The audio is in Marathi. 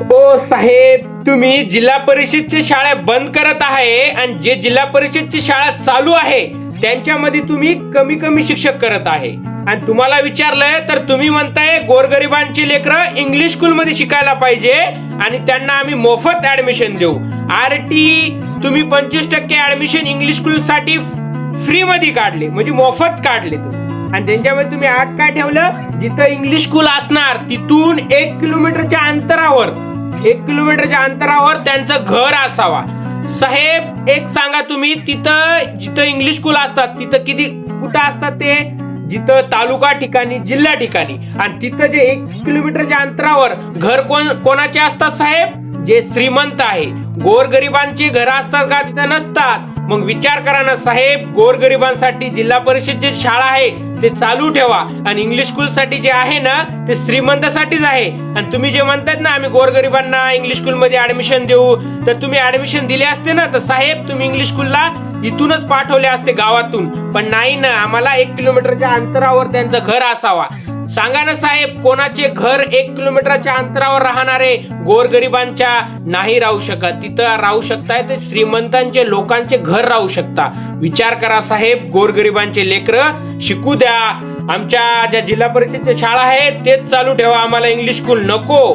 ओ साहेब, तुम्ही जिल्हा परिषदची शाळा बंद करत आहे आणि जे जिल्हा परिषदची शाळा चालू आहे त्यांच्यामध्ये तुम्ही कमी कमी शिक्षक करत आहे. आणि तुम्हाला विचारलंय तर तुम्ही म्हणताय गोरगरिबांची लेकरं इंग्लिश स्कूल मध्ये शिकायला पाहिजे आणि त्यांना आम्ही मोफत ऍडमिशन देऊ. RT तुम्ही 25% ऍडमिशन इंग्लिश स्कूल साठी फ्री मध्ये काढले, म्हणजे मोफत काढले तुम्ही. आणि त्यांच्यामध्ये तुम्ही आत काय ठेवलं, जिथं इंग्लिश स्कूल असणार तिथून 1 किलोमीटरच्या अंतरावर त्यांचं घर असावा. साहेब एक सांगा, तुम्ही तिथं जिथं इंग्लिश स्कूल असतात तिथं कुठं असतात ते, जिथं तालुका ठिकाणी, जिल्हा ठिकाणी. आणि तिथं जे 1 किलोमीटरच्या अंतरावर घर कोणाचे असतात साहेब, जे श्रीमंत आहे. गोरगरिबांची घर असतात का, तिथं नसतात. मग विचार करा ना साहेब, गोरगरिबांसाठी जिल्हा परिषद जे शाळा आहे ते चालू ठेवा आणि इंग्लिश स्कूल साठी जे आहे ना ते श्रीमंतासाठीच आहे. आणि तुम्ही जे म्हणतात ना आम्ही गोरगरिबांना इंग्लिश स्कूल मध्ये ऍडमिशन देऊ, तर तुम्ही ऍडमिशन दिले असते ना तर साहेब तुम्ही इंग्लिश स्कूलला इथूनच पाठवले असते गावातून. पण नाही ना, आम्हाला 1 किलोमीटरच्या अंतरावर त्यांचं घर असावा. सांगा ना साहेब, कोणाचे घर 1 किलोमीटरच्या अंतरावर राहणारे गोरगरिबांच्या नाही राहू शकत, तिथं राहू शकताय ते श्रीमंतांचे लोकांचे घर राहू शकता. विचार करा साहेब, गोरगरिबांचे लेकरं शिकू द्या. आमच्या ज्या जिल्हा परिषदच्या शाळा आहेत तेच चालू ठेवा, आम्हाला इंग्लिश स्कूल नको.